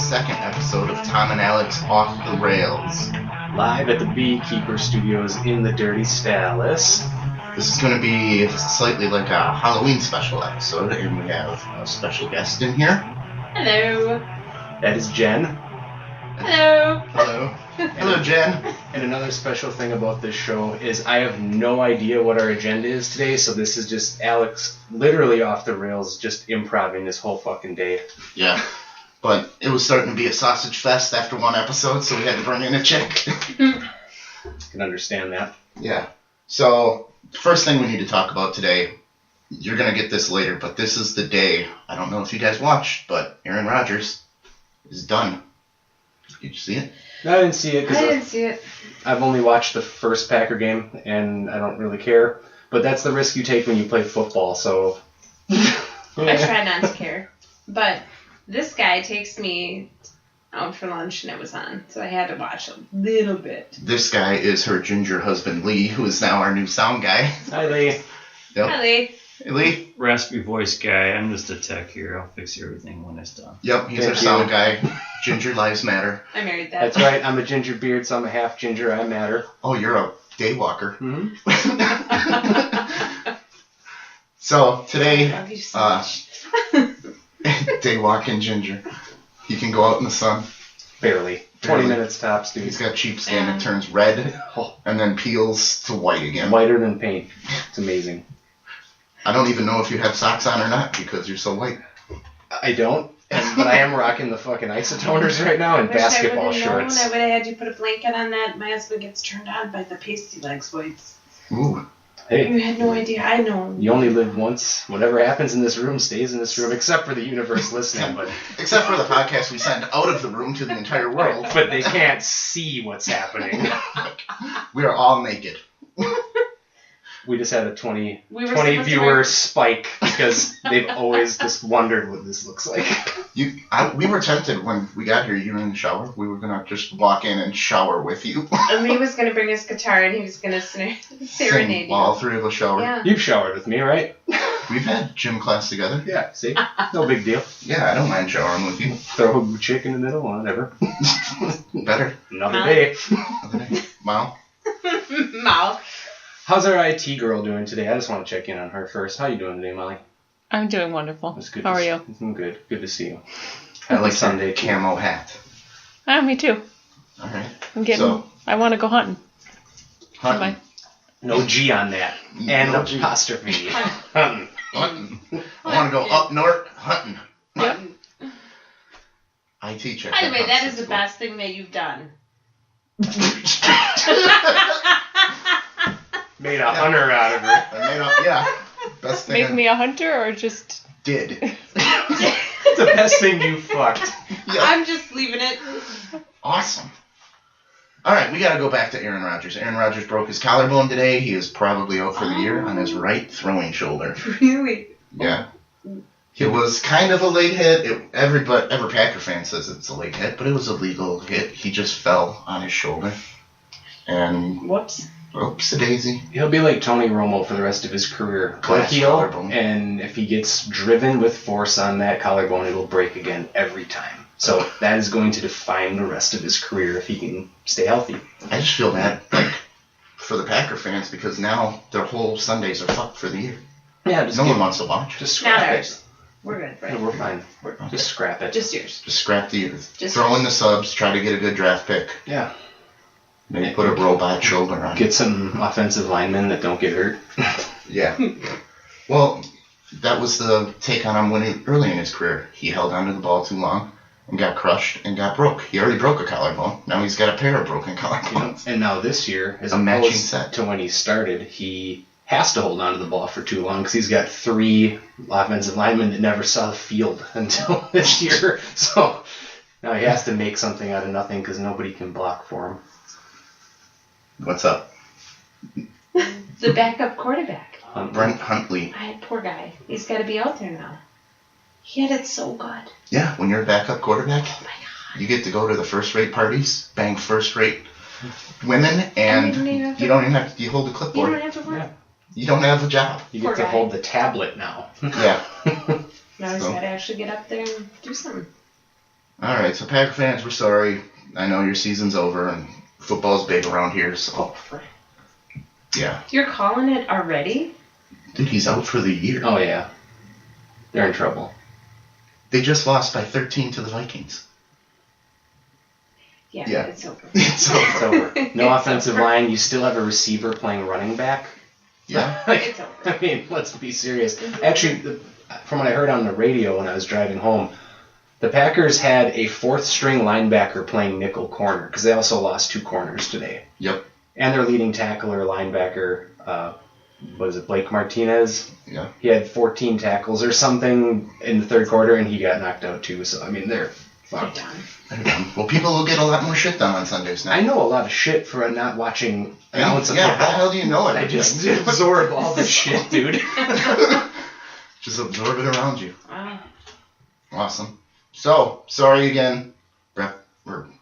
second episode of Tom and Alex Off the Rails. Live at the Beekeeper Studios in the Dirty Stallus. This is going to be slightly like a Halloween special episode, and we have a special guest in here. Hello. That is Jen. Hello. Hello. Hello, Jen. And another special thing about this show is I have no idea what our agenda is today, so this is just Alex literally off the rails, just improvising this whole fucking day. Yeah. But it was starting to be a sausage fest after one episode, so we had to bring in a chick. Can understand that. Yeah. So, first thing we need to talk about today, you're going to get this later, but this is the day, I don't know if you guys watched, but Aaron Rodgers is done. Did you see it? I didn't see it I didn't see it. I've only watched the first Packer game, and I don't really care. But that's the risk you take when you play football, so... I try not to care. But this guy takes me out for lunch, and it was on, so I had to watch a little bit. This guy is her ginger husband, Lee, who is now our new sound guy. Hi, Lee. Yep. Hi, Lee. Hey, Lee. Raspy voice guy. I'm just a tech here. I'll fix everything when it's done. Yep, he's Thank our you. sound guy. Ginger lives matter. I married that. That's right, I'm a ginger beard, so I'm a half ginger. I matter. Oh, you're a day walker. Mm-hmm. So, today, I love you so much. day walking ginger. He can go out in the sun. Barely. 20 Barely. minutes tops, dude. He's got cheap skin. Yeah. It turns red Oh, and then peels to white again. whiter than paint. It's amazing. I don't even know if you have socks on or not because you're so white. I don't, but I am rocking the fucking isotoners right now and Wish basketball I would have known. shorts. I would have had you put a blanket on that. My husband gets turned on by the pasty legs whites. Ooh. Hey, You had no idea. I know. you only live once. Whatever happens in this room stays in this room, except for the universe listening. But Except for the podcast we send out of the room to the entire world. but they can't see what's happening. We are all naked. We just had a 20 We were supposed to viewer wear- spike because they've always just wondered what this looks like. We were tempted when we got here. You were in the shower. We were gonna just walk in and shower with you. And he was going to bring his guitar and he was going to serenade Sing you. while all three of us showered. Yeah. You've showered with me, right? We've had gym class together. Yeah, see? No big deal. Yeah, I don't mind showering with you. Throw a chick in the middle, whatever. Better. Another Huh? day. Wow. Mouth. How's our IT girl doing today? I just want to check in on her first. How you doing today, Molly? I'm doing wonderful. It's good. How are you? I'm good. Good to see you. I like Sunday Sunday camo hat. Ah, me too. All right. I'm getting. So- I want to go hunting. Hunting. No G on that. And No G. apostrophe. Hunting. Hunting. I want to go up north hunting. Yep. IT check. By the way, that is the best thing that you've done. Made a hunter out of her. I made up. Yeah. Best thing Make I me a hunter or just. did. It's the best thing you fucked. Yeah. I'm just leaving it. Awesome. All right, we got to go back to Aaron Rodgers. Aaron Rodgers broke his collarbone today. He is probably out for the year on his right throwing shoulder. Really? Yeah. It was kind of a late hit. Every Packer fan says it's a late hit, but it was a legal hit. He just fell on his shoulder. And Whoops. oops-a-daisy. He'll be like Tony Romo for the rest of his career. Glass He'll heal, collarbone. and if he gets driven with force on that collarbone, it'll break again every time. So that is going to define the rest of his career if he can stay healthy. I just feel bad, for the Packer fans because now their whole Sundays are fucked for the year. Yeah, just No give- one wants to watch. Just Not scrap ours. it. We're good, Yeah, right? we're fine. Okay. Just scrap it. Just yours. Just scrap the youth. Just- Throw in the subs, try to get a good draft pick. Yeah. Maybe put a robot shoulder on it. Get some offensive linemen that don't get hurt. Yeah. Well, that was the take on him when early in his career. He held onto the ball too long and got crushed and got broke. He already broke a collarbone. Now he's got a pair of broken collarbones. And now this year, as A matching opposed set. to when he started, he has to hold on to the ball for too long because he's got 3 offensive linemen that never saw the field until this year. So now he has to make something out of nothing because nobody can block for him. What's up? The backup quarterback. Brent Huntley. Poor guy. He's got to be out there now. He had it so good. Yeah, when you're a backup quarterback, Oh my God. you get to go to the first-rate parties, bang first-rate women, and you don't even have to hold the You clipboard. don't have to work. Yeah. You don't have a job. You Poor get to guy. hold the tablet now. Yeah. Now he's So- got to actually get up there and do something. All right, so Packer fans, we're sorry. I know your season's over and football's big around here, so yeah. You're calling it already? Dude, he's out for the year. Oh, yeah. They're in trouble. They just lost by 13 to the Vikings. Yeah. It's over. It's It's over. over. No offensive line. You still have a receiver playing running back. Yeah. It's over. I mean, let's be serious. Actually, from what I heard on the radio when I was driving home, the Packers had a fourth-string linebacker playing nickel corner because they also lost 2 corners today. Yep. And their leading tackler, linebacker, what is it, Blake Martinez? Yeah. He had 14 tackles or something in the third quarter, and he got knocked out too. So, I mean, they're fucked. Well, people will get a lot more shit done on Sundays now. I know a lot of shit for not watching an ounce of How the football. hell do you know it? I just absorb all this shit, dude. Just absorb it around you. Wow. Awesome. So, sorry again, Brett.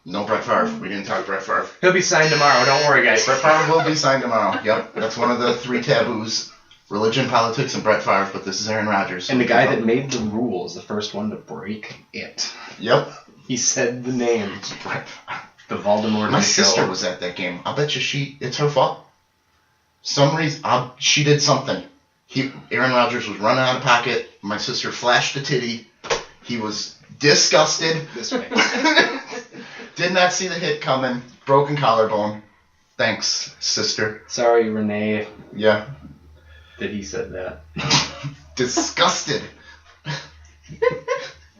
No Brett Favre. We didn't talk Brett Favre. He'll be signed tomorrow. Don't worry, guys. Brett Favre will be signed tomorrow. Yep. That's one of the 3 taboos. Religion, politics, and Brett Favre, but this is Aaron Rodgers. And the guy that made the rules, the first one to break it. Yep. He said the name. Brett. The Voldemort My show. sister was at that game. I'll bet you it's her fault. Some reason, she did something. Aaron Rodgers was running out of pocket. My sister flashed a titty. He was disgusted. This way. Did not see the hit coming. Broken collarbone. Thanks, sister. Sorry, Renee, Yeah. that he said that. Disgusted.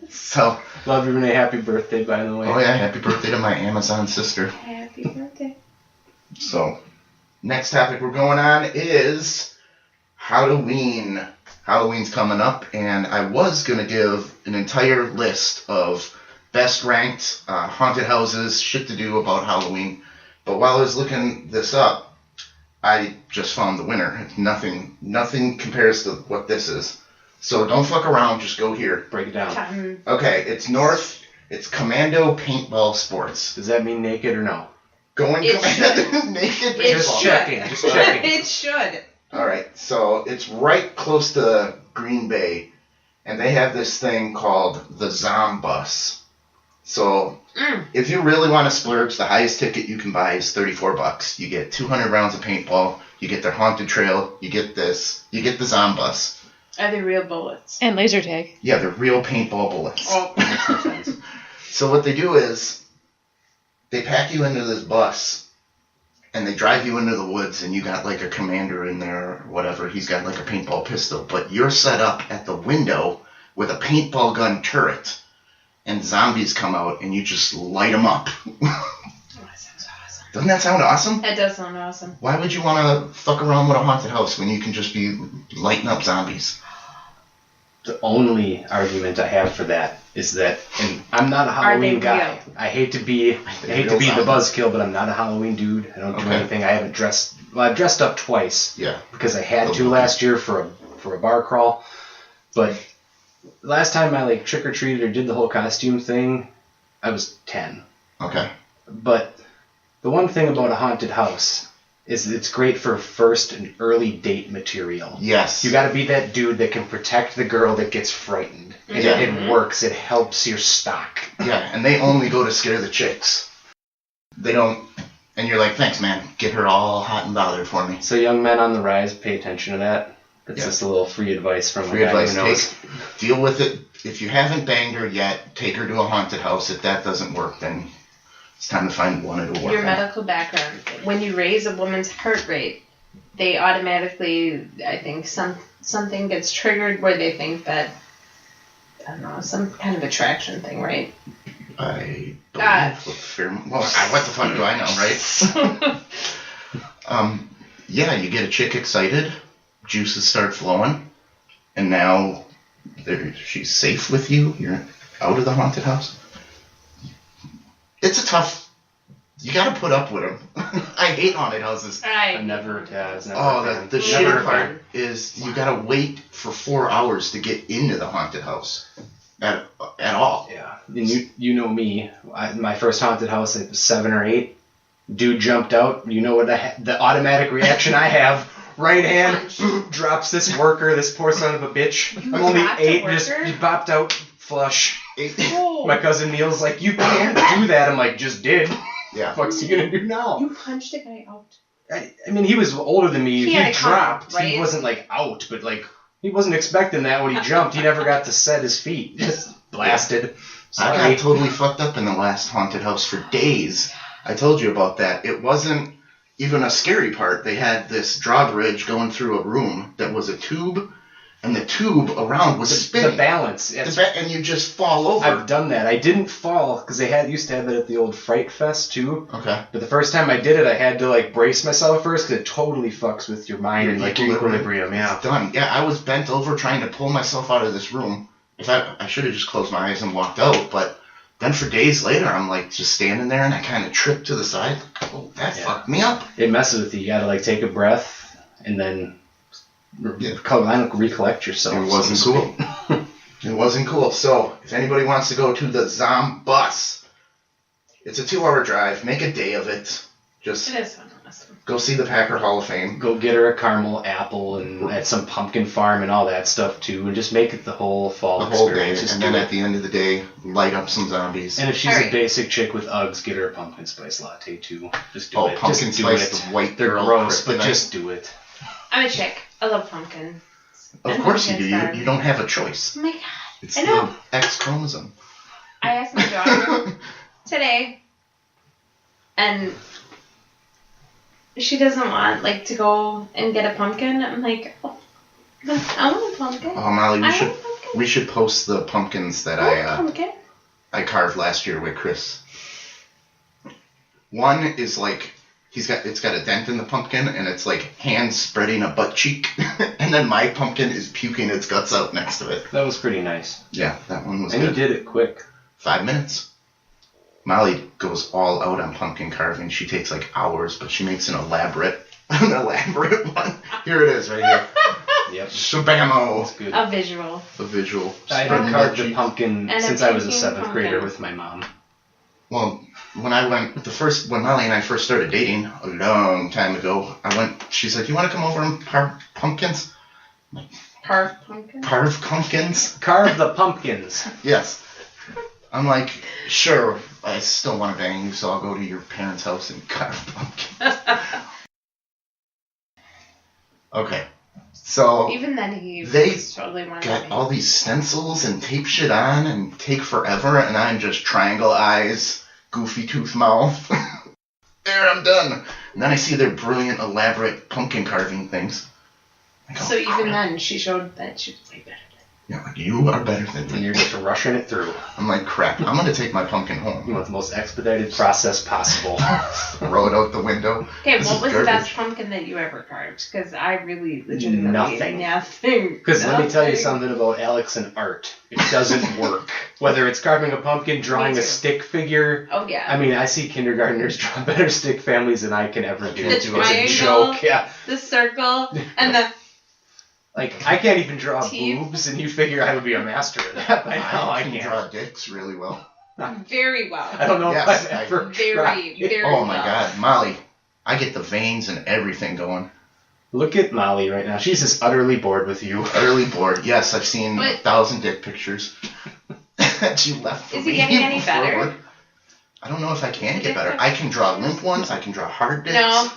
So, Love you, Renee. Happy birthday, by the way. oh yeah, happy birthday to my Amazon sister. Happy birthday. So, next topic we're going on is Halloween. Halloween's coming up, and I was going to give an entire list of best ranked haunted houses, shit to do about Halloween. But while I was looking this up, I just found the winner. Nothing compares to what this is. So don't fuck around, just go here. Break it down. Time. Okay, it's North. It's Commando Paintball Sports. Does that mean naked or no? Going It Commando naked It paintball. should. checking, just checking. It should. Alright, so it's right close to Green Bay, and they have this thing called the Zombus. So, if you really want to splurge, the highest ticket you can buy is $34. You get 200 rounds of paintball, you get their haunted trail, you get this, you get the Zombus. Are they real bullets? And laser tag. Yeah, they're real paintball bullets. Oh. Makes no sense. So what they do is, they pack you into this bus, and they drive you into the woods, and you got like a commander in there or whatever. He's got like a paintball pistol, but you're set up at the window with a paintball gun turret, and zombies come out, and you just light them up. Oh, that sounds awesome. Doesn't that sound awesome? That does sound awesome. Why would you want to fuck around with a haunted house when you can just be lighting up zombies? The only argument I have for that is that, and I'm not a Halloween guy. real? I hate to be the buzzkill, but I'm not a Halloween dude. I don't do Okay. anything. I haven't dressed. Well, I've dressed up twice Yeah. because I had to last year for a bar crawl. But last time I like trick or treated or did the whole costume thing, I was 10. Okay. But the one thing about a haunted house is it's great for first and early date material. Yes. You got to be that dude that can protect the girl that gets frightened. And Yeah. it works. It helps your stock. Yeah, and they only go to scare the chicks. They don't. And you're like, thanks, man. Get her all hot and bothered for me. So young men on the rise, pay attention to that. That's Yeah. just a little free advice from Free a guy advice. who knows. Deal with it. If you haven't banged her yet, take her to a haunted house. If that doesn't work, then it's time to find one it'll work Your on. medical background. When you raise a woman's heart rate, they automatically, I think, something gets triggered where they think that, I don't know, some kind of attraction thing, right? I believe with what the fuck do I know, right? Yeah, you get a chick excited, juices start flowing, and now she's safe with you. You're out of the haunted house. It's a tough. You got to put up with them. I hate haunted houses. I've never, it's never Oh, been. the Never shitty fun. part is you got to wait for 4 hours to get into the haunted house at all. Yeah, and you know me. My first haunted house, it was 7 or 8. Dude jumped out. You know what the automatic reaction I have? Right hand drops this worker, this poor son of a bitch. I'm only dropped a 8, just worker? he popped out flush. My cousin Neil's like, you can't do that. I'm like, just did. Yeah. What's he gonna do now? You punched a guy out. I mean, he was older than me. He He had a dropped. couple, right? He wasn't like out, but like he wasn't expecting that when he jumped. He never got to set his feet. Just blasted. Sorry. I got totally fucked up in the last haunted house for days. I told you about that. It wasn't even a scary part. They had this drawbridge going through a room that was a tube, and the tube around was spinning. The balance. And you just fall over. I've done that. I didn't fall because they used to have that at the old Fright Fest too. Okay. But the first time I did it, I had to like brace myself first because it totally fucks with your mind and like your equilibrium. Yeah. Done. Yeah, I was bent over trying to pull myself out of this room. In fact, I should have just closed my eyes and walked out, but then for days later, I'm like just standing there and I kind of tripped to the side. Oh, that fucked me up. It messes with you. You gotta like take a breath and then recollect yourself. It wasn't cool. It wasn't cool. So, if anybody wants to go to the Zombus, it's a 2-hour drive. Make a day of it. Just It is fun. Awesome. go see the Packer Hall of Fame. Go get her a caramel apple and at some pumpkin farm and all that stuff too, and just make it the whole fall The whole day. experience. Just And do then it. at the end of the day, light up some zombies. And if she's Alright. a basic chick with Uggs, get her a pumpkin spice latte too. Just do Oh, it. pumpkin just do spice, it. the white They're girl gross, but kryptonite. just do it. I'm a chick. I love pumpkin. Of course you do. You don't have a choice. Oh my god. It's I know. the X chromosome. I asked my daughter today, and she doesn't want like to go and get a pumpkin. I'm like, oh, I want a pumpkin. Oh, Molly, I want a pumpkin. we should post the pumpkins that I want a pumpkin. I carved last year with Chris. One is like it's got a dent in the pumpkin and it's like hands spreading a butt cheek, and then my pumpkin is puking its guts out next to it. That was pretty nice. Yeah, that one was And good. you did it quick. 5 minutes. Molly goes all out on pumpkin carving. She takes like hours, but she makes an elaborate one. Here it is, right here. Yep. Shabamo. That's good. A visual. The visual. I spreading had the carved butt a cheek. pumpkin And a since I was a pinking 7th grader pumpkin. with my mom. Well, when Molly and I first started dating a long time ago, she's like, you want to come over and carve pumpkins? Carved pumpkin. Carve pumpkins? Carve the pumpkins. Yes. I'm like, sure, I still want to bang you, so I'll go to your parents' house and carve pumpkins. Okay. So Even then, he They was totally one got of all these stencils and tape shit on and take forever, and I'm just triangle eyes, goofy tooth mouth. There, I'm done. And then I see their brilliant, elaborate pumpkin carving things. I go, So even then, she showed that she was way better. yeah, like, you are better than And me. you're just rushing it through. I'm like, crap, I'm gonna take my pumpkin You home. want the most expedited process possible. Throw it out the window. Okay, This what is was the best garbage. pumpkin that you ever carved? Because I really legitimately Nothing. Nothing. Because let me tell you Nothing. something about Alex and art. It doesn't work. Whether it's carving a pumpkin, drawing Me a too. stick figure. Oh yeah. I mean, I see kindergartners draw better stick families than I can ever do. The It's a triangle. joke. Yeah. The circle and the Like, I can't even draw Teeth. boobs, and you figure I would be a master of that by now. I can can't. draw dicks really well. very well. I don't know Yes, if I've ever Very, tried. very Oh my well. god, Molly, I get the veins and everything going. Look at Molly right now. She's just utterly bored with you. Utterly bored. Yes, I've seen But- 1,000 dick pictures. She left for Is he me getting any before better? work. I don't know if I can The get dick better. I can draw limp ones. I can draw hard dicks. No.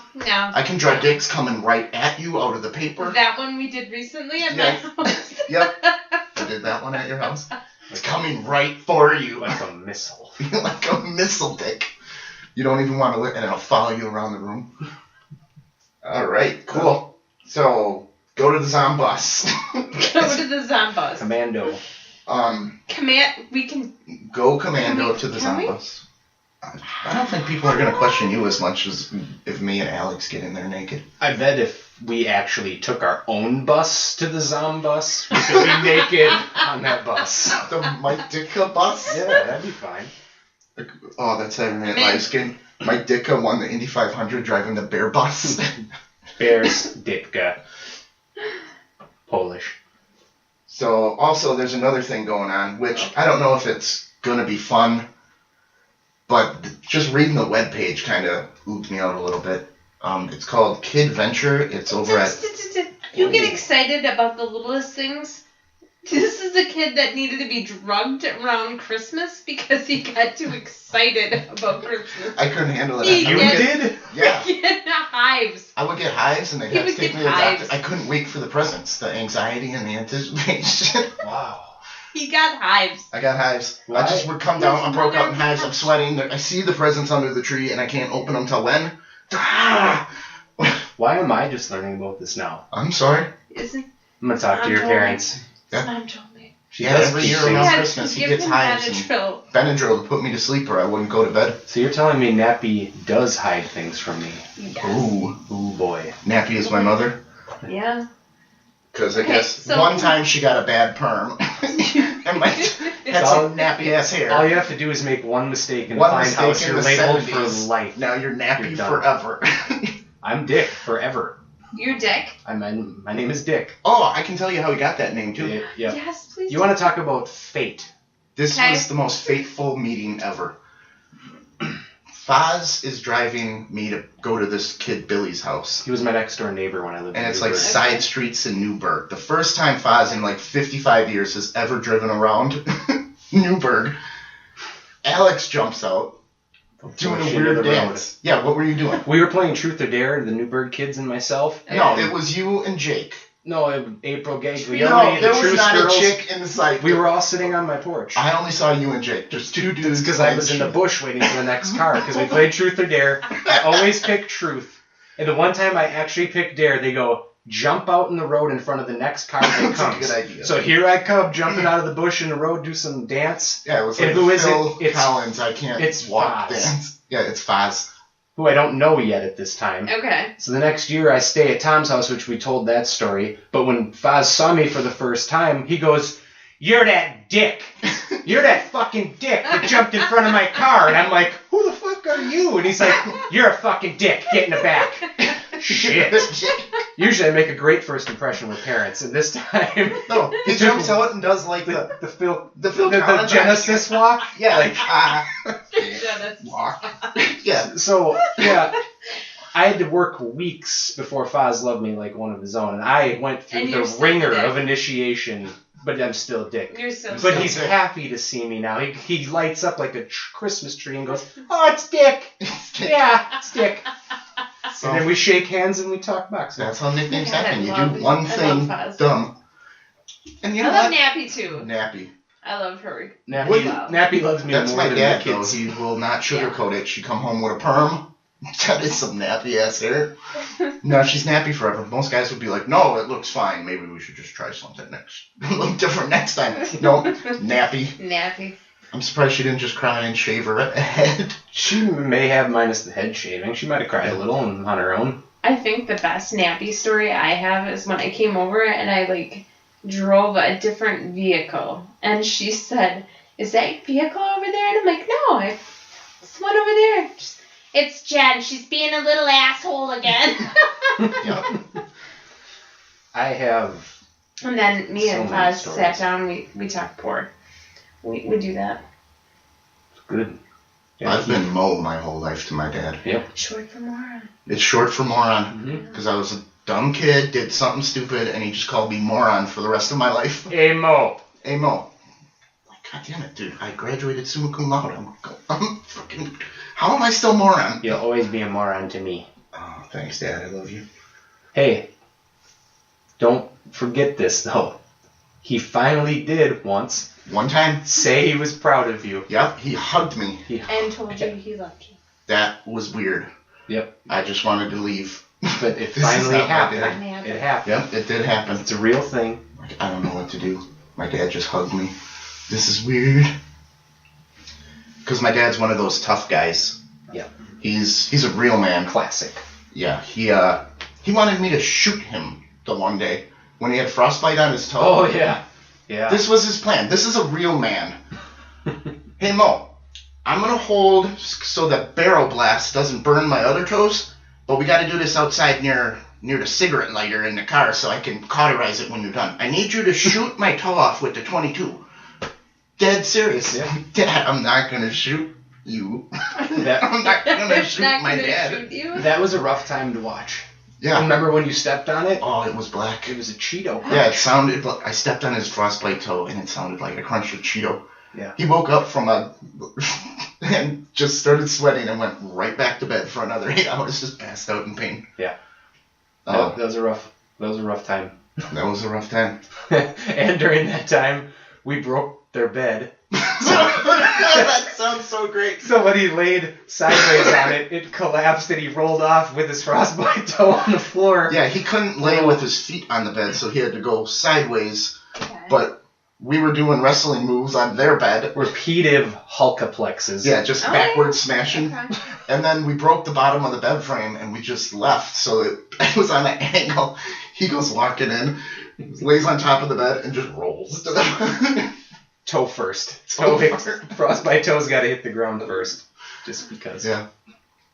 I can draw dicks coming right at you out of the paper. That one we did recently at Yes. my house. Yep. I did that one at your house. It's coming right for you. Like a missile. Like a missile dick. You don't even want to look, and it'll follow you around the room. All right, cool. So go to the Zombus. Go to the Zombos. Commando. We can. Go commando to the Can we? Zombus. I don't think people are going to question you as much as if me and Alex get in there naked. I bet if we actually took our own bus to the Zombus, we could be naked on that bus. The Mike Ditka bus? Yeah, that'd be fine. Oh, that's Saturday Night Live skin. Mike Ditka won the Indy 500 driving the bear bus. Bears Ditka. Polish. So, also, there's another thing going on, which I don't know if it's going to be fun, but just reading the webpage kind of ooped me out a little bit. It's called Kid Venture. It's over at... You get excited about the littlest things. This is a kid that needed to be drugged around Christmas because he got too excited about Christmas. I couldn't handle it. He You did? Yeah. He had hives. I would get hives and they'd He have to would take get me to the doctor. hives. I couldn't wait for the presents. The anxiety and the anticipation. Wow. He got hives. I got hives. Why? I just would come down. I His broke out in mother- hives. I'm sweating. I see the presents under the tree and I can't open them till when? Ah! Why am I just learning about this now? I'm sorry. Isn't I'm going to talk to your parents. Yeah. Mom told me. Yeah, every year She- around Dad, Christmas he give gets him hives and Benadryl. Benadryl to put me to sleep or I wouldn't go to bed. So you're telling me Nappy does hide things from me? Yes. Ooh. Ooh, boy. Nappy is my mother. Yeah. Because I Okay, guess so- one time she got a bad perm. And had some nappy ass hair. All you have to do is make one mistake in One the fine mistake house. in You're the labeled 70s. for life. Now you're nappy You're done. forever. I'm Dick forever. Your dick? My name is Dick. Oh, I can tell you how he got that name too. Yeah. Yes, please. You want to talk about fate? This Okay. was the most fateful meeting ever. Foz is driving me to go to this kid Billy's house. He was my next door neighbor when I lived And in it's like Newburgh. side streets in Newburgh. The first time Foz in like 55 years has ever driven around Newburgh. Alex jumps out doing a Push into weird the dance. Yeah, what were you doing? road. We were playing Truth or Dare, the Newburgh kids and myself. No, and- it was you and Jake. No, April Gagley. No, there the was Truth not girls. a chick in sight. We were all sitting on my porch. I only saw you and Jake. Just two dudes. Because I was in the bush waiting for the next car because we played Truth or Dare. I always pick Truth. And the one time I actually picked Dare, they go, jump out in the road in front of the next car that That's a comes. good idea. So here I come, jumping out of the bush in the road, do some dance. Yeah, it was And like who is Phil it? It's- Collins. I can't it's walk Foz. dance. Yeah, it's Foz. Who I don't know yet at this time. Okay. So the next year I stay at Tom's house, which we told that story. But when Foz saw me for the first time, he goes, "You're that dick. You're that fucking dick that jumped in front of my car." And I'm like, "Who the fuck are you?" And he's like, "You're a fucking dick. Get in the back." Shit. Usually I make a great first impression with parents, and this time No, he jumps out and does like the Phil Phil Collins Genesis walk. Yeah, like Yeah, that's walk. Yeah, So yeah, I had to work weeks before Foz loved me like one of his own, and I went through And you're the still ringer Dick. of initiation. But I'm still a dick. You're so But sick. he's happy to see me now. He lights up like a Christmas tree and goes, "Oh, it's Dick. Yeah, it's Dick." So And then we shake hands and we talk boxing. that's how nicknames God, I happen. You love do it. one I thing love Foz. dumb. And you I know love what? Nappy too. Nappy. I love her. Nappy, Wow. Nappy loves me That's more my than dad, the though. kids. He will not sugarcoat it. She come home with a perm. That is some nappy ass hair. No, she's nappy forever. Most guys would be like, "No, it looks fine. Maybe we should just try something next. Look different next time." No, nappy. Nappy. I'm surprised she didn't just cry and shave her head. She may have minus the head shaving. She might have cried a little on her own. I think the best Nappy story I have is when I came over and I like drove a different vehicle, and she said, "Is that your vehicle over there?" And I'm like, "No, it's one over there." It's Jen. She's being a little asshole again. Yep. I have. And then me So and many Paz stories. sat down. We talked pork. We do that. Good. Yeah, I've been Mo my whole life to my dad. Short for moron. It's short for moron. Mhm. Because I was a dumb kid, did something stupid, and he just called me moron for the rest of my life. Hey, Mo. Hey, Mo. God damn it, dude. I graduated summa cum laude. I'm fucking... How am I still moron? You'll always be a moron to me. Oh, thanks, Dad. I love you. Hey, don't forget this, though. He finally did once One time, say he was proud of you. yep, he hugged me. And told you he loved you. That was weird. Yep. I just wanted to leave. But it This is finally not my happened. dad. It happened. Yep, it did happen. It's a real thing. Like, I don't know what to do. My dad just hugged me. This is weird. Because my dad's one of those tough guys. Yeah. He's a real man. Classic. Yeah, he wanted me to shoot him the one day when he had frostbite on his toe. Oh, yeah. Yeah. This was his plan. This is a real man. Hey, Mo, I'm going to hold so that barrel blast doesn't burn my other toes, but we got to do this outside near the cigarette lighter in the car so I can cauterize it when you're done. I need you to shoot my toe off with the 22. Dead serious. Yeah. Dad, I'm not going to shoot you. That- I'm not going to shoot Not my gonna dad. shoot you. That was a rough time to watch. Yeah. Remember when you stepped on it? Oh, it was black. It was a Cheeto. Yeah, it sounded like I stepped on his frostbite toe, and it sounded like I crunched a Cheeto. Yeah. He woke up from and just started sweating and went right back to bed for another 8 hours, just passed out in pain. Yeah. Oh, That was a rough time. that was a rough time. And during that time, we broke their bed. That sounds so great. Somebody laid sideways on it. It collapsed and he rolled off with his frostbite toe on the floor. Yeah, he couldn't lay with his feet on the bed, so he had to go sideways. Okay. But we were doing wrestling moves on their bed. Repeative hulkaplexes. Yeah, just Oh, backward yeah. smashing. Okay. And then we broke the bottom of the bed frame and we just left. So it was on an angle. He goes walking in, lays on top of the bed, and just rolls to the Toe first. Toe hits- first. Frostbite toe's got to hit the ground first. Just because. Yeah.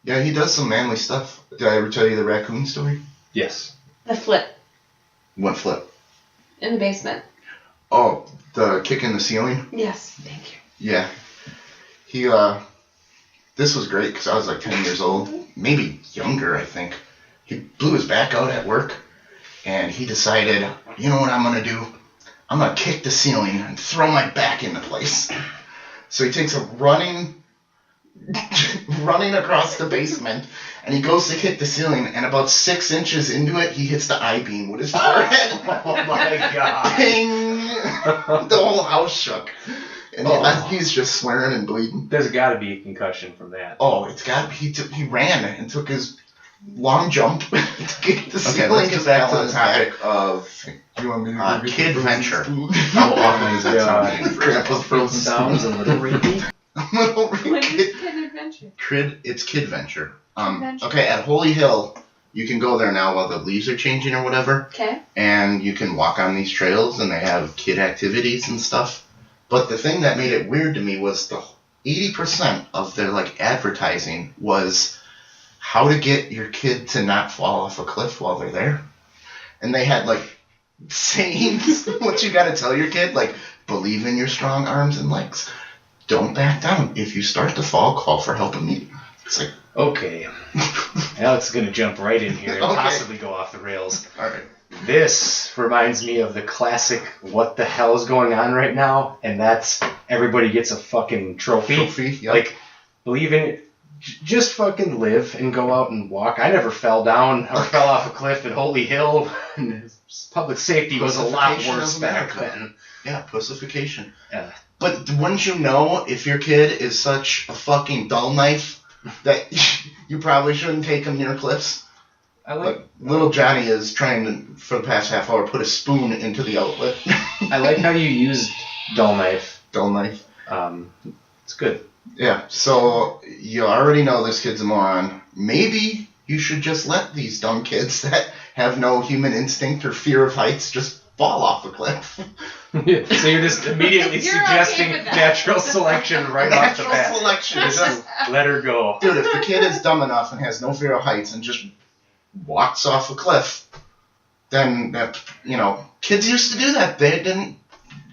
Yeah, he does some manly stuff. Did I ever tell you the raccoon story? Yes. The flip What flip? in the basement. Oh, the kick in the ceiling? Yes, thank you. Yeah. He, this was great because I was like 10 years old. Maybe younger, I think. He blew his back out at work and he decided, you know what I'm going to do? I'm going to kick the ceiling and throw my back into place. So he takes a running across the basement, and he goes to kick the ceiling, and about 6 inches into it, he hits the I-beam with his forehead. Oh my god. Ping! The whole house shook. And he's just swearing and bleeding. There's got to be a concussion from that. Oh, it's got to be. He ran and took his long jump to kick the Okay, ceiling. let's get back to and the fell on his topic of back. You want me to Kid Venture. How often is that God. sounding? Grandpa's frozen Sounds a little rapey. Little When kid. is Kid Adventure? It's Kid Venture. Venture. Okay, at Holy Hill, you can go there now while the leaves are changing or whatever, Okay. and you can walk on these trails, and they have kid activities and stuff. But the thing that made it weird to me was the 80% of their like advertising was how to get your kid to not fall off a cliff while they're there, and they had like sayings what you got to tell your kid, like believe in your strong arms and legs. Don't back down. If you start to fall, call for help immediately. It's like, Okay. Alex is going to jump right in here and Okay. possibly go off the rails. all right. This reminds me of the classic what the hell is going on right now, and that's everybody gets a fucking trophy. Yep. Like, believe in it. Just fucking live and go out and walk. I never fell down or fell off a cliff at Holy Hill. Public safety was a lot Pussification worse of back America. then. Yeah, pussification. Yeah. But wouldn't you know if your kid is such a fucking dull knife that you probably shouldn't take him near cliffs? I like Like little Johnny is trying to, for the past half hour, put a spoon into the outlet. I like how you used dull knife. Dull knife. It's good. Yeah, so you already know this kid's a moron. Maybe you should just let these dumb kids that have no human instinct or fear of heights just fall off a cliff. So you're just immediately You're okay suggesting with that. natural selection right off the Natural bat. selection. Just let her go. Dude, if the kid is dumb enough and has no fear of heights and just walks off a cliff, then that, kids used to do that. They didn't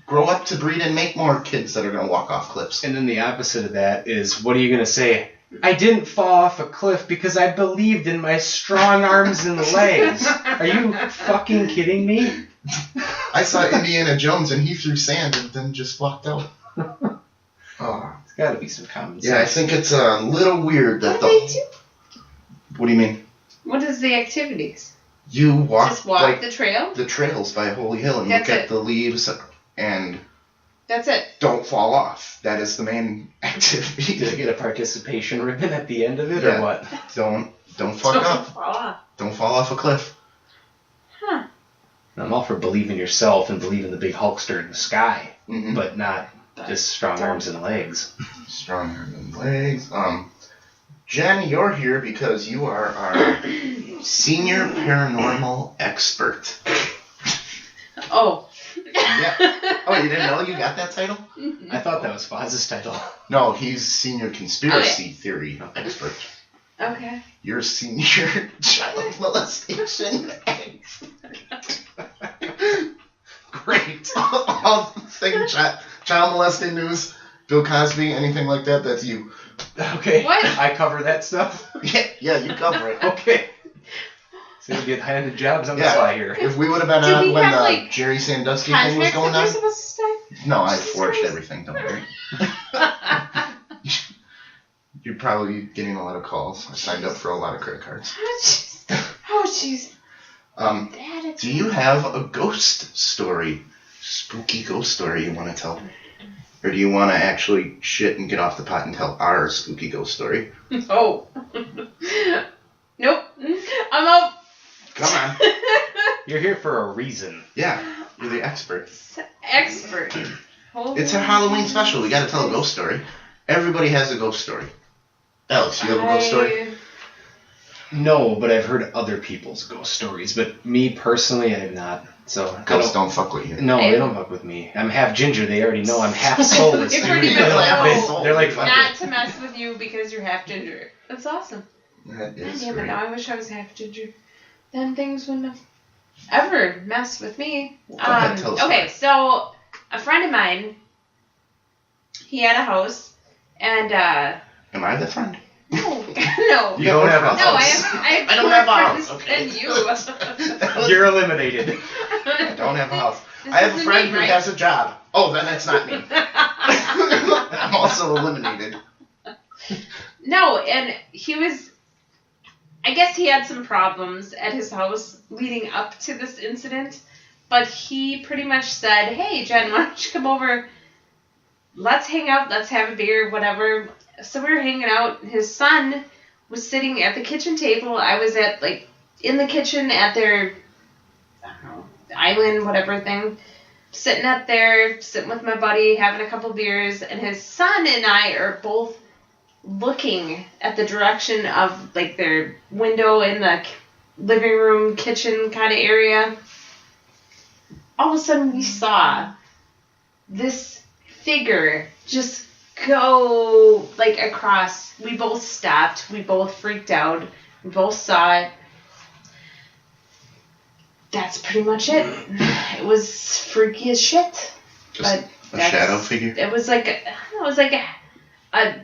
grow up to breed and make more kids that are going to walk off cliffs. And then the opposite of that is, what are you going to say? I didn't fall off a cliff because I believed in my strong arms and legs. Are you fucking kidding me? I saw Indiana Jones and he threw sand and then just walked out. Oh. There's got to be some common sense. Yeah, I think it's a little weird that What do they do? What do you mean? What is the activities? You walk, Just walk like the trail? the trails by Holy Hill and That's look at it. the leaves and That's it. don't fall off. That is the main activity. Did I get a participation ribbon at the end of it, Yeah. or what? Don't fuck up. Fall off. Don't fall off a cliff. Huh. I'm all for believe in yourself and believe in the big Hulkster in the sky, Mm-mm. but not just strong arms and legs. Stronger than legs. Jen, you're here because you are our senior paranormal expert. Oh. Yeah. Oh, you didn't know you got that title? I thought that was Foz's title. No, he's senior conspiracy theory expert. Okay. You're senior child molestation expert. Great. All thing child molesting news, Bill Cosby, anything like that, that's you. Okay. What? I cover that stuff? Yeah, you cover it. Okay. So you get handed jobs on the Yeah. fly here. If we would have been Did on we when have, the like, Jerry Sandusky thing was Contracts going that we're on. supposed to sign? No, I Jesus forged Christ. everything. Don't worry. You're probably getting a lot of calls. I signed up for a lot of credit cards. Oh, jeez. Dad, it's... Do you have a ghost story, spooky ghost story you want to tell? Or do you want to actually shit and get off the pot and tell our spooky ghost story? Oh. Nope. I'm out. Come on. You're here for a reason. Yeah, you're the expert. Expert. It's a Halloween special. We got to tell a ghost story. Everybody has a ghost story. Alex, you have a ghost story? No, but I've heard other people's ghost stories. But me personally, I have not. So Ghosts don't fuck with you. No, they don't fuck with me. I'm half ginger. They already know I'm half soulless. They've already been They're like, fuck Not it. to mess with you because you're half ginger. That's awesome. That God is damn it, great. now I wish I was half ginger. Then things wouldn't have ever messed with me. Go ahead, tell us Okay, so a friend of mine, he had a house, and Am I the friend? no, You don't have a no, I house. have I don't more have a friends house, okay. than you. You're eliminated. I don't have a house. This I have a isn't friend me, who right? has a job. Oh, then it's not me. I'm also eliminated. No, and he was. I guess he had some problems at his house leading up to this incident, but he pretty much said, "Hey, Jen, why don't you come over? Let's hang out. Let's have a beer, whatever." So we were hanging out. His son was sitting at the kitchen table. I was in the kitchen at their, I don't know, island, whatever thing, sitting up there, sitting with my buddy, having a couple beers, and his son and I are both looking at the direction of their window in the living room, kitchen kind of area. All of a sudden we saw this figure just go across. We both stopped. We both freaked out. We both saw it. That's pretty much it. It was freaky as shit. Just a shadow figure? It was like a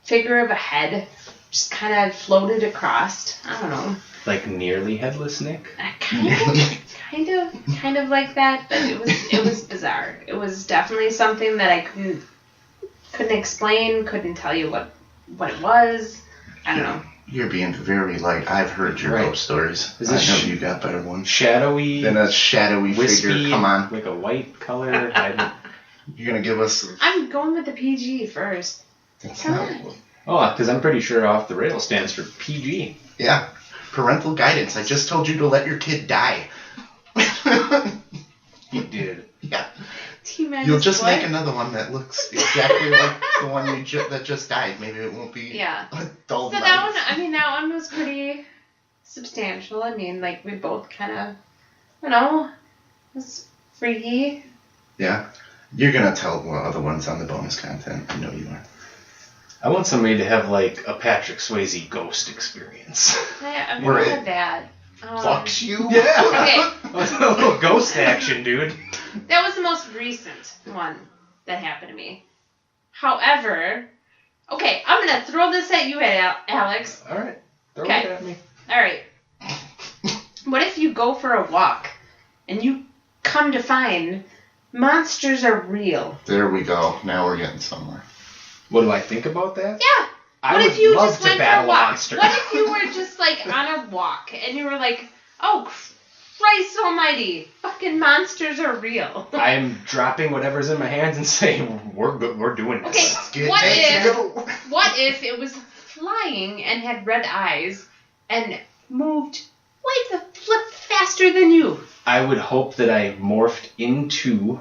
figure of a head, just kind of floated across. I don't know. Like nearly headless Nick? Kind of like that, but it was bizarre. It was definitely something that I couldn't explain, couldn't tell you what it was. I don't know. You're being very light. I've heard your Right. ghost stories. Is I this know you got better ones. Shadowy, Then a shadowy wispy, figure. Come on. like a white color. You're going to give us... I'm going with the PG first. That's Come not... on. Oh, because I'm pretty sure Off the Rail stands for PG. Yeah. Parental guidance. I just told you to let your kid die. You did. Yeah. T-minus You'll just what? make another one that looks exactly like the one that just died. Maybe it won't be Yeah. a dull So light. that one was pretty substantial. I mean, we both kind of, it was freaky. Yeah. You're going to tell other ones on the bonus content. I know you are. I want somebody to have like a Patrick Swayze ghost experience. I've Where never it had that. Fucks you? Yeah. A little ghost action, dude. That was the most recent one that happened to me. However, okay, I'm going to throw this at you, Alex. All right. Throw Okay. it at me. All right. What if you go for a walk and you come to find monsters are real? There we go. Now we're getting somewhere. What do I think about that? Yeah. I What would if you love just to went for a battle a walk? monster. What if you were just on a walk and you were like, oh, Christ almighty, fucking monsters are real. I'm dropping whatever's in my hands and saying, we're good, we're doing this. Okay, what if it was flying and had red eyes and moved way the flip faster than you? I would hope that I morphed into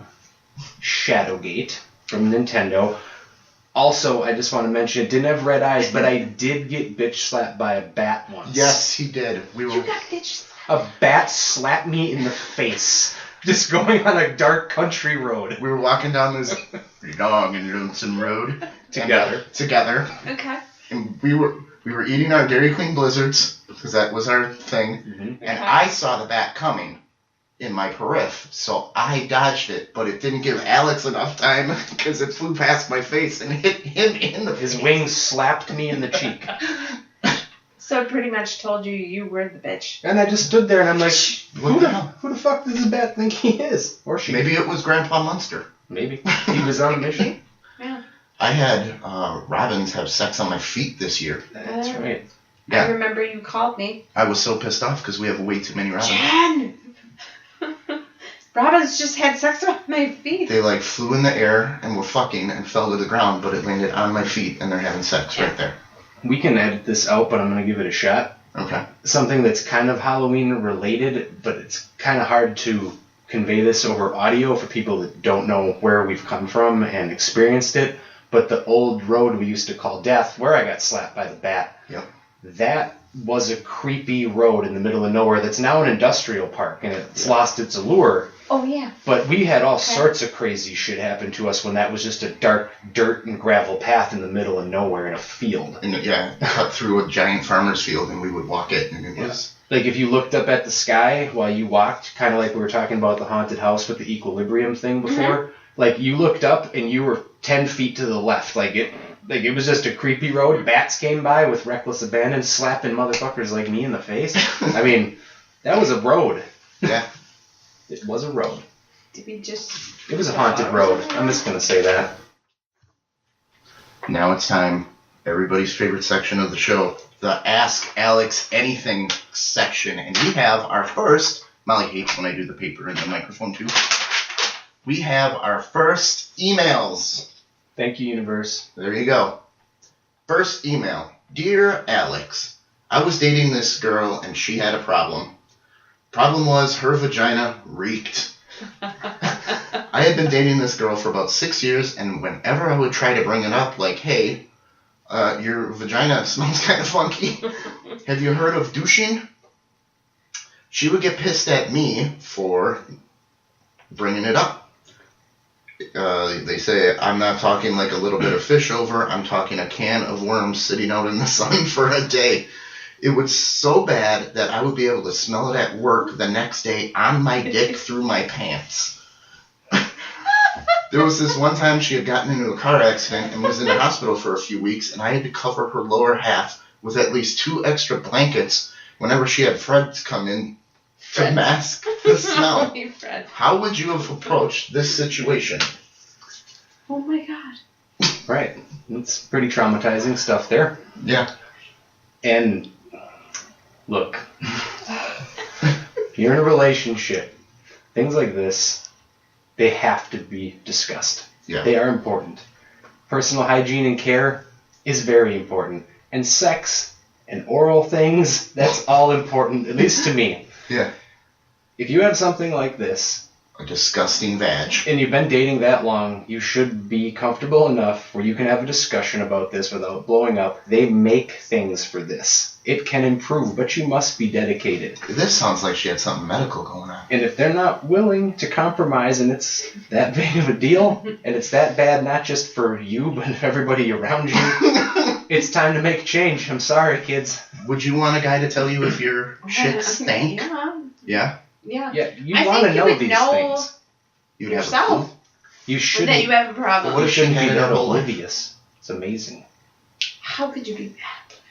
Shadowgate from Nintendo. Also, I just want to mention, it didn't have red eyes, but I did get bitch slapped by a bat once. Yes, he did. You got bitch. A bat slapped me in the face, just going on a dark country road. We were walking down this long and lonesome road Together. Okay. And we were eating our Dairy Queen Blizzards because that was our thing. Mm-hmm. And Okay. I saw the bat coming in my periph, so I dodged it, but it didn't give Alex enough time because it flew past my face and hit him in the His face. wings slapped me in the cheek. So it pretty much told you you were the bitch. And I just stood there and I'm like, What the hell? who the fuck does this bat think he is? Or she? Maybe it was Grandpa Munster. Maybe. He was on a mission. Yeah. I had robins have sex on my feet this year. That's right. Yeah. I remember you called me. I was so pissed off because we have way too many robins. Jen! Robins just had sex on my feet. They like flew in the air and were fucking and fell to the ground, but it landed on my feet and they're having sex right there. We can edit this out, but I'm going to give it a shot. Okay. Something that's kind of Halloween related, but it's kind of hard to convey this over audio for people that don't know where we've come from and experienced it. But the old road we used to call Death, where I got slapped by the bat, Yep. that was a creepy road in the middle of nowhere that's now an industrial park, and it's lost its allure. Oh, yeah. But we had all sorts of crazy shit happen to us when that was just a dark dirt and gravel path in the middle of nowhere in a field. And yeah, cut through a giant farmer's field and we would walk it and it was... Like if you looked up at the sky while you walked, kind of like we were talking about the haunted house with the equilibrium thing before, like you looked up and you were 10 feet to the left. Like it was just a creepy road. Bats came by with reckless abandon, slapping motherfuckers like me in the face. I mean, that was a road. Yeah. It was a road. Did we just... It was a haunted road. I'm just going to say that. Now it's time. Everybody's favorite section of the show. The Ask Alex Anything section. And we have our first... Molly hates when I do the paper and the microphone too. We have our first emails. Thank you, universe. There you go. First email. Dear Alex, I was dating this girl and she had a problem. Problem was her vagina reeked. I had been dating this girl for about 6 years, and whenever I would try to bring it up, like, hey, your vagina smells kind of funky. Have you heard of douching? She would get pissed at me for bringing it up. They say, I'm not talking like a little bit of fish over, I'm talking a can of worms sitting out in the sun for a day. It was so bad that I would be able to smell it at work the next day on my dick through my pants. There was this one time she had gotten into a car accident and was in the hospital for a few weeks, and I had to cover her lower half with at least 2 extra blankets whenever she had Fred come in to mask the smell. Only Fred. How would you have approached this situation? Oh, my God. Right. It's pretty traumatizing stuff there. Yeah. And look, if you're in a relationship, things like this, they have to be discussed. Yeah. They are important. Personal hygiene and care is very important. And sex and oral things, that's all important, at least to me. Yeah. If you have something like this, A disgusting vag. and you've been dating that long, you should be comfortable enough where you can have a discussion about this without blowing up. They make things for this. It can improve, but you must be dedicated. This sounds like she had something medical going on. And if they're not willing to compromise and it's that big of a deal, and it's that bad not just for you, but everybody around you, it's time to make change. I'm sorry, kids. Would you want a guy to tell you if your shit stank? Yeah. Yeah? Yeah. Yeah, you I want to think you know would these know things. You'd have a yourself. clue. You That shouldn't, you have a problem. What you if she shouldn't be had it that her whole life? oblivious. It's amazing. How could you be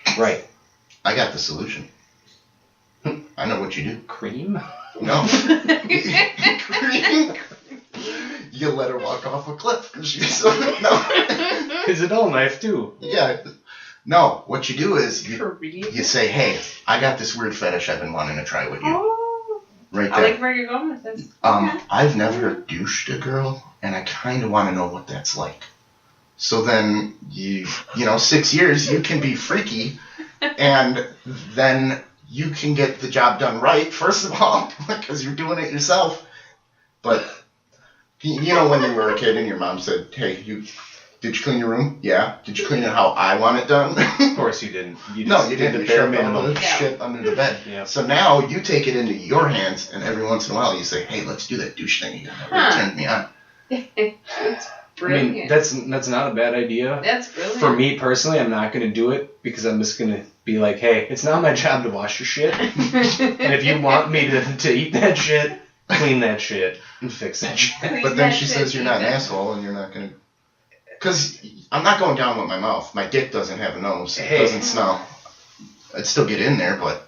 that? Right. I got the solution. I know what you do. Cream? No. You let her walk off a cliff because she's so... No. Is it all knife too? Yeah. No, what you do is you Creepy. say, hey, I got this weird fetish I've been wanting to try with you. Oh, Right I there. like where you're going with this. Okay. I've never douched a girl, and I kind of want to know what that's like. So then, you know, 6 years, you can be freaky, and then you can get the job done right, first of all, because you're doing it yourself. But, you know, when you were a kid and your mom said, hey, did you clean your room? Yeah. Did you clean it how I want it done? Of course you didn't. You No, just you did didn't. the You bare shoved all minimum. the shit under the bed. Yeah. So now you take it into your hands, and every once in a while you say, hey, let's do that douche thing again. That really turned me on. That's I brilliant. mean, that's not a bad idea. That's brilliant. For me personally, I'm not going to do it because I'm just going to be like, hey, it's not my job to wash your shit. And if you want me to eat that shit, clean that shit and fix that shit. But then she says you're not an asshole, and you're not going to... Because I'm not going down with my mouth. My dick doesn't have a nose. It Hey. doesn't smell. I'd still get in there, but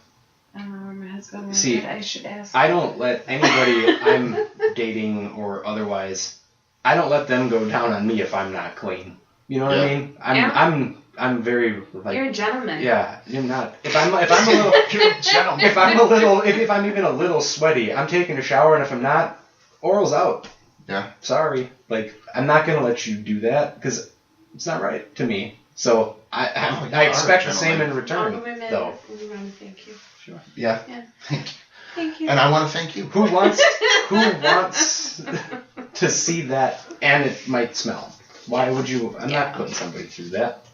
My husband See, said I should ask. I don't let anybody I'm dating or otherwise, I don't let them go down on me if I'm not clean. You know what I mean? I'm very like. You're a gentleman. Yeah, you're not. If I'm a little, you're a gentleman. if I'm even a little sweaty, I'm taking a shower, and if I'm not, oral's out. Yeah. Sorry, like I'm not gonna let you do that because it's not right to me. So I expect the same in return, though. Thank you. Sure. Yeah. Thank you. And I want to thank you. Who wants to see that? And it might smell. Why would you? I'm not putting somebody through that.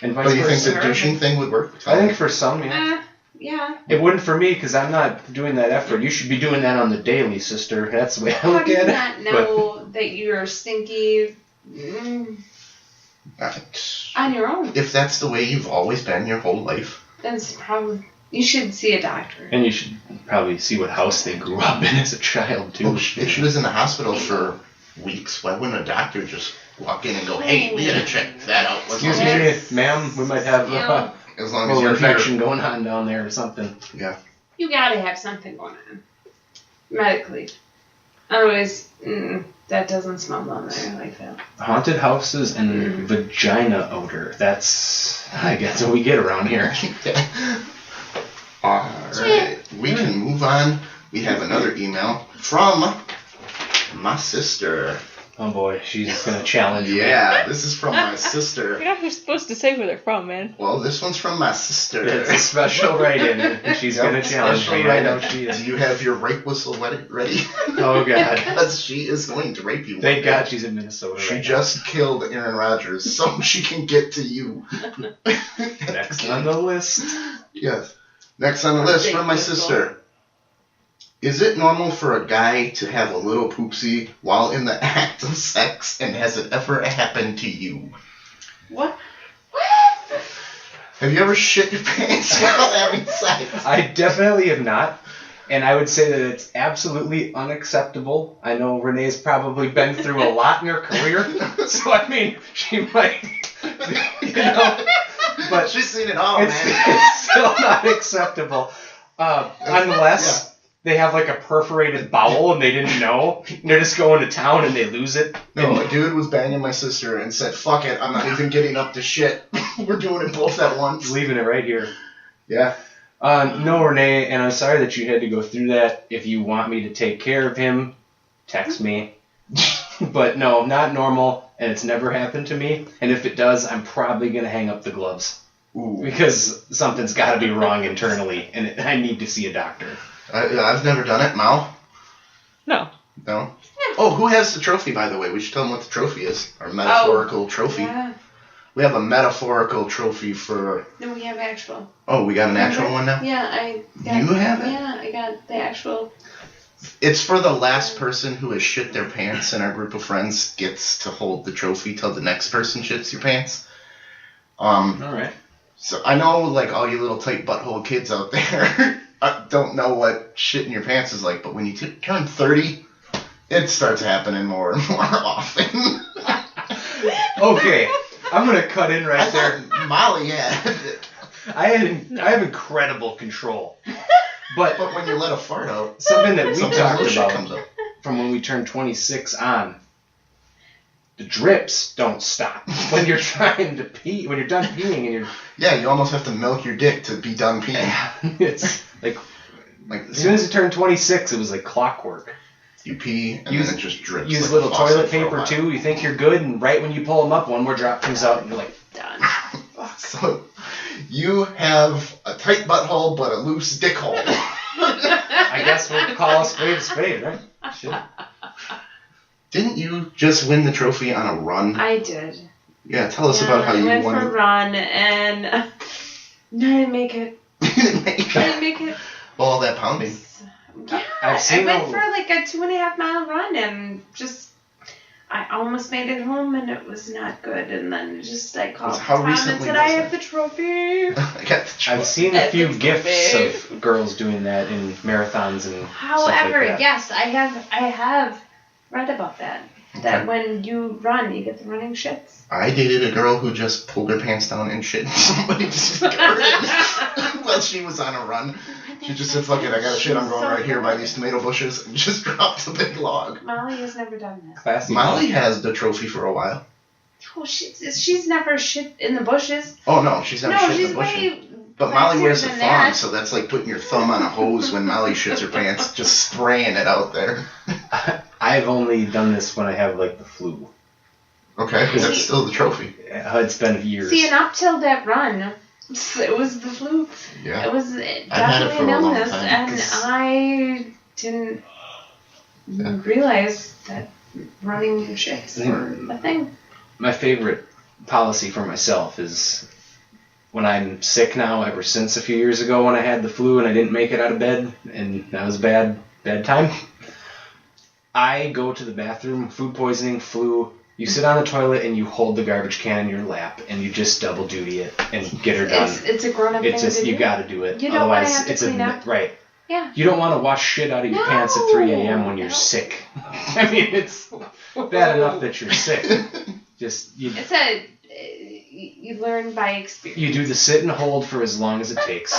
And vice But you think versa. the douching thing would work? I think for some, yeah. Yeah. It wouldn't for me because I'm not doing that effort. You should be doing that on the daily, sister. That's the way I How look do you at it. not know that you're stinky on your own? If that's the way you've always been your whole life. That's probably. You should see a doctor. And you should probably see what house they grew up in as a child, too. Well, if she was in the hospital for weeks, why wouldn't a doctor just walk in and go, hey, we gotta check that out. Excuse me, ma'am, we might have As long a as little you're infection here. going on down there or something. Yeah. You gotta have something going on. Medically. Otherwise, that doesn't smell down there like that. Haunted houses and vagina odor. That's, I guess, what we get around here. Alright. We can move on. We have another email from my sister. Oh boy, she's gonna challenge me. Yeah, this is from my You're sister. not supposed to say where they're from, man. Well, this one's from my sister. It's a special write-in, and she's gonna challenge Special me. I know write-in. she Do is. you have your rape whistle ready? Oh god. Because she is going to rape you. Thank God she's in Minnesota. She right just killed Aaron Rodgers, so she can get to you. now. Next on the list. Yes. Next on the list from my sister. Is it normal for a guy to have a little poopsie while in the act of sex, and has it ever happened to you? What? Have you ever shit your pants while having sex? I definitely have not. And I would say that it's absolutely unacceptable. I know Renee's probably been through a lot in her career. So, I mean, she might, but She's seen it all, it's, man. it's still not acceptable. Unless they have like a perforated bowel and they didn't know. They're just going to town and they lose it. No, a dude was banging my sister and said, fuck it, I'm not even getting up to shit. We're doing it both at once. Leaving it right here. Yeah. No, Renee, and I'm sorry that you had to go through that. If you want me to take care of him, text me. But no, not normal, and it's never happened to me. And if it does, I'm probably going to hang up the gloves. Ooh. Because something's got to be wrong internally, and I need to see a doctor. I've never done it. Mal? No. No? Oh, who has the trophy, by the way? We should tell them what the trophy is. Our metaphorical trophy. Yeah. We have a metaphorical trophy for... No, we have actual. Oh, we got an actual one now? Yeah, I got. You have it? Yeah, I got the actual. It's for the last person who has shit their pants in our group of friends gets to hold the trophy till the next person shits your pants. All right. So I know, like, all you little tight butthole kids out there don't know what shitting your pants is like, but when you turn 30, it starts happening more and more often. Okay, I'm going to cut in right there. Molly had it. I have incredible control. But But when you let a fart out, something that we sometimes talked little shit about comes up. from when we turned 26 on, the drips don't stop when you're trying to pee. When you're done peeing and you're, Yeah, you almost have to milk your dick to be done peeing. it's like Like, as soon as you turned 26, it was like clockwork. you pee, and Use- then it just drips. Use like little a faucet toilet for a paper while. too. You think you're good, and right when you pull them up, one more drop comes out, and you're like, Done. So, you have a tight butthole, but a loose dick hole. I guess we'll call a spade, right? Shit. Didn't you just win the trophy on a run? I did. Yeah, tell us about how you I went won for a run and I didn't make it. it. You didn't make I it. didn't make it. All that pounding. Yeah, I've seen I went a- for like a 2.5 mile run and just I almost made it home and it was not good. And then just I called How Tom and recently said was I it? have the trophy. I got the trophy. I've seen a few That's gifs big. of girls doing that in marathons and stuff However, like that. yes, I have read about that. that when you run, you get the running shits. I dated a girl who just pulled her pants down and shit in somebody's garden while she was on a run. She just said, fuck it, I got a shit, I'm going right here by these tomato bushes, and just dropped a big log. Molly has never done that. Classy. Molly has the trophy for a while. Oh, she's never shit in the bushes. Oh no, she's never shit in the bushes. Way But Molly wears a than thong, that. so that's like putting your thumb on a hose when Molly shits her pants, just spraying it out there. I've only done this when I have like the flu. Okay, that's still the trophy. It's been years. See, and up till that run, it was the flu. Yeah. It was had it definitely for an a long illness, time, and 'cause- I didn't realize that running shits were a thing. My favorite policy for myself is when I'm sick now, ever since a few years ago when I had the flu and I didn't make it out of bed, and that was bad time. I go to the bathroom, food poisoning, flu. You sit on the toilet and you hold the garbage can in your lap and you just double duty it and get her done. It's a grown-up thing It's just to do. you got to do it. You don't wanna Otherwise, have to it's clean up. right. Yeah. You don't want to wash shit out of your pants at 3 a.m. when you're No. sick. I mean, it's bad enough that you're sick. Just you learn by experience. you do the sit and hold for as long as it takes.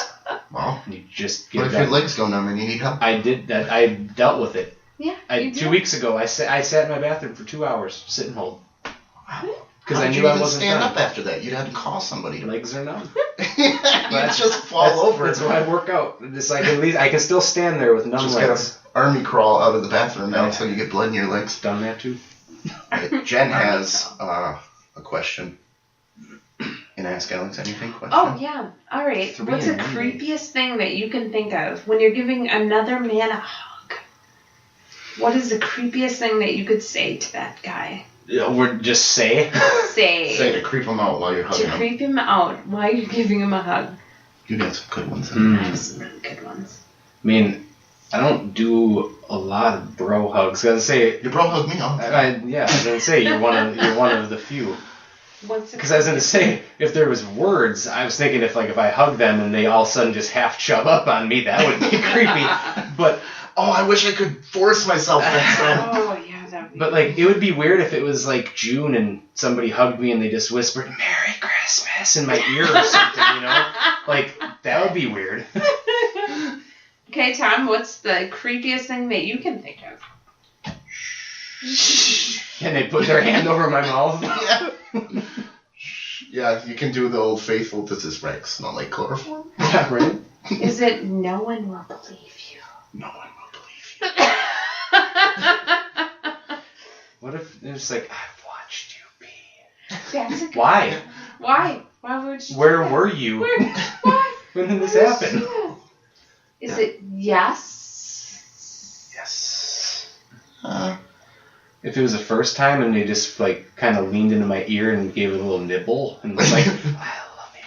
Well, And you just get what it if your done. legs go numb and you need help? I did that. I dealt with it. Yeah. you do. 2 weeks ago, I sat in my bathroom for 2 hours, sit and hold, because How I did knew you I even wasn't stand done. up after that? You'd have to call somebody. Legs are numb. You'd just fall over. That's why I work out. It's like at least I can still stand there with numb Just legs. gotta army crawl out of the bathroom now Yeah. until you get blood in your legs. Done that too. Right, Jen has a question. An Ask Alex Anything question. Oh, yeah. All right. 3 What's the in 1 day. creepiest thing that you can think of when you're giving another man a hug? What is the creepiest thing that you could say to that guy? Yeah, we're just say. Say to creep him out while you're hugging To him. creep him out while you're giving him a hug. You got some good ones. I have some really good ones. I mean, I don't do a lot of bro hugs. I was gonna say, Your bro hugged me on. I was gonna say you're one of the few. What's the Because I was gonna say, if there was words, I was thinking if I hug them and they all of a sudden just half chub up on me, that would be creepy. But Oh, I wish I could force myself next time. Oh, yeah, that would be. But like, it would be weird if it was like June and somebody hugged me and they just whispered "Merry Christmas" in my ear or something, you know? Like, that would be weird. Okay, Tom, what's the creepiest thing that you can think of? And they put their hand over my mouth. Yeah. Yeah, you can do the old faithful, does this rag smell like chloroform? Yeah, right? Is it no one will believe you? No one will believe you. What if it's like, I've watched you pee? That's a good Why? Why? Why would you? Where do that? were you? Why? When did this Why would you happen? do that? Is it yes? Yes. If it was the first time and they just like kind of leaned into my ear and gave it a little nibble and was like, I love you.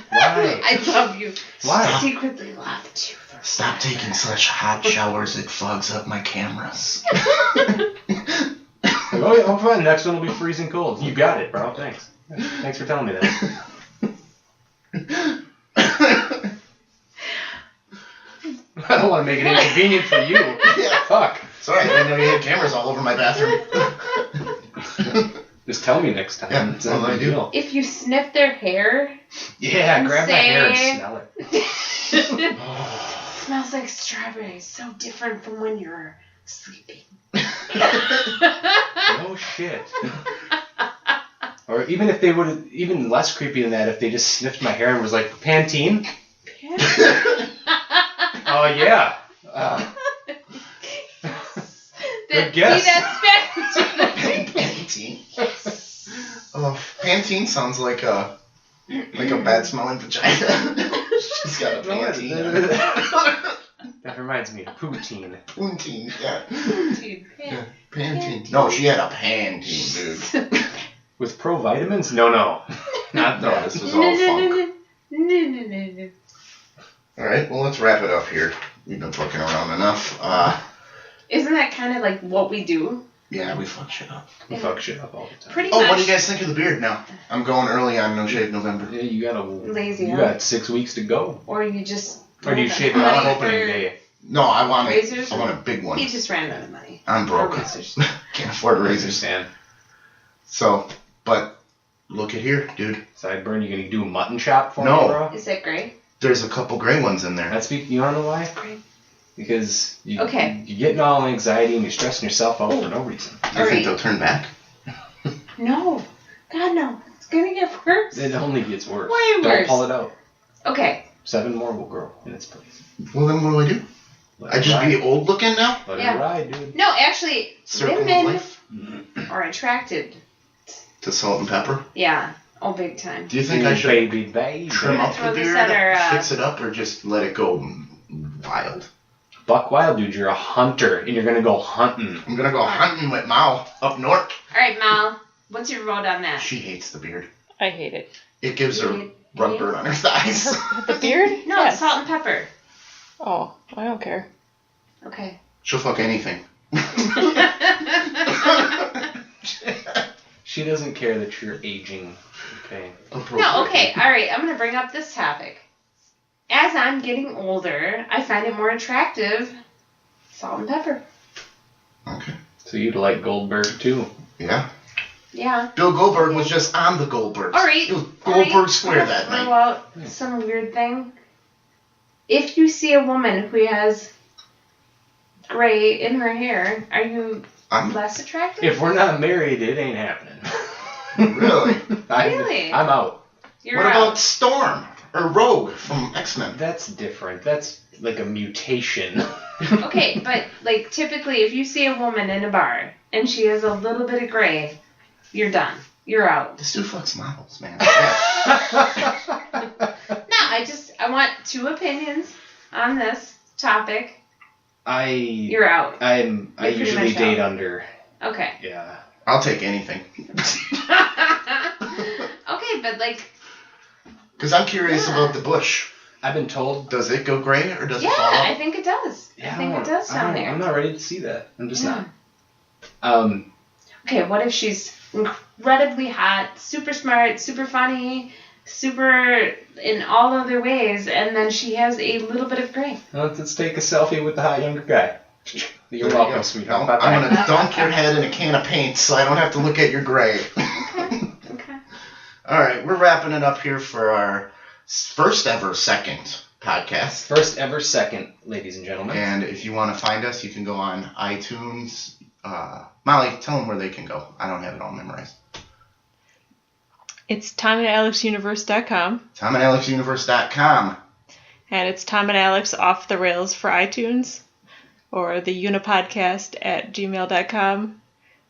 Why? I love you. Why? I secretly loved you. Stop taking such hot showers, it fogs up my cameras. Like, oh yeah, I'm fine. Next one will be freezing cold. You got it, bro. Thanks. Thanks for telling me that. I don't want to make it inconvenient for you. Yeah. Fuck. Sorry, I didn't know you had cameras all over my bathroom. Just tell me next time. Yeah, It's not well, a I big do. deal. If you sniff their hair, Yeah, grab my hair and Say- smell it. smells like strawberries. So different from when you're sleeping. No shit. Or even if they would, even less creepy than that, if they just sniffed my hair and was like, Pantene? Oh, yeah. Good guess. See, that's back. Pantene. Oh, Pantene sounds like a bad smelling vagina. She's got a Pantene. That reminds me of poutine. Pantene, yeah. Dude, Pantene. No, she had a Pantene, dude. With pro vitamins? No. Not No, that. this was all funk. No. Alright, well, let's wrap it up here. We've been fucking around enough. Isn't that kind of like what we do? Yeah, we fuck shit up. We fuck shit up all the time. Pretty Oh, much. what do you guys think of the beard now? I'm going early on No Shave November. Yeah, you Lazy, You huh? got 6 weeks to go. Or you just. Or do you shave it on Ready opening for- day? No, I want Razors? I want a big one. He just ran out of money. I'm broke. For razors. Can't afford I razors. understand. So, but look at here, dude. Sideburn, you gonna do a mutton chop for No. me, bro? Is that great? There's a couple gray ones in there. You wanna know why? Great. Because you're Okay. getting all anxiety and you're stressing yourself out for no reason. Do you Alright. think they'll turn back? No. God, no. It's gonna get worse. It only gets worse. Way Don't worse. pull it out. Okay. 7 more will grow in its place. Well, then what do? Let I it just ride. be old looking now? Let Yeah. it ride, dude. No, actually, Circle of women life? are attracted. To salt and pepper? Yeah. Oh, big time. Do you think I should baby. trim up Throw the this beard, at our, fix it up, or just let it go wild? Buck wild, dude. You're a hunter and you're gonna go hunting. I'm gonna go hunting with Mal up north. All right, Mal. What's your vote on that? She hates the beard. I hate it. It gives her You rug hate- burn on her thighs. The beard? No, Yes. it's salt and pepper. Oh, I don't care. Okay. She'll fuck anything. She doesn't care that you're aging. Okay. No, okay. All right. I'm going to bring up this topic. As I'm getting older, I find it more attractive. Salt and pepper. Okay. So you'd like Goldberg too. Yeah. Yeah. Bill Goldberg was just on the Goldbergs. All right. It was All right. Goldberg Square I'm that gonna night. throw out some weird thing. If you see a woman who has gray in her hair, are you I'm less attractive? If we're not married, it ain't happening. Really? Really? I'm out. You're what out. about Storm or Rogue from X-Men? That's different. That's like a mutation. Okay, but like typically, if you see a woman in a bar and she has a little bit of gray, you're done. You're out. This dude fucks models, man. No, I want two opinions on this topic. You're out. I You're pretty usually much date out. under. Okay. Yeah. I'll take anything. Okay, but like, Because I'm curious Yeah. about the bush. I've been told. Does it go gray or does yeah, it fall I off? think it does. I think it does down there. I'm not ready to see that. I'm just Yeah. not. Okay, what if she's incredibly hot, super smart, super funny, super in all other ways, and then she has a little bit of gray? Let's take a selfie with the hot younger guy. You're There you welcome, go. sweetheart. No, Bye-bye. I'm going to dunk your head in a can of paint so I don't have to look at your gray. Okay. All right, we're wrapping it up here for our first ever second podcast. First ever second, ladies and gentlemen. And if you want to find us, you can go on iTunes. Molly, tell them where they can go. I don't have it all memorized. It's TomandAlexUniverse.com. TomandAlexUniverse.com. And it's Tom and Alex Off the Rails for iTunes. Or the Unipodcast at gmail.com.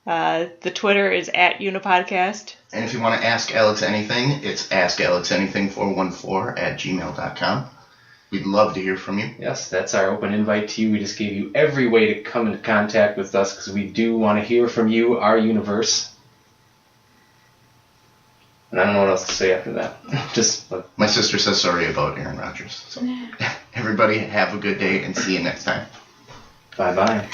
The Twitter is at Unipodcast. And if you want to ask Alex anything, it's askalexanything414@gmail.com. We'd love to hear from you. Yes, that's our open invite to you. We just gave you every way to come into contact with us because we do want to hear from you, our universe. And I don't know what else to say after that. Just My sister says sorry about Aaron Rodgers. So everybody have a good day and see you next time. bye-bye.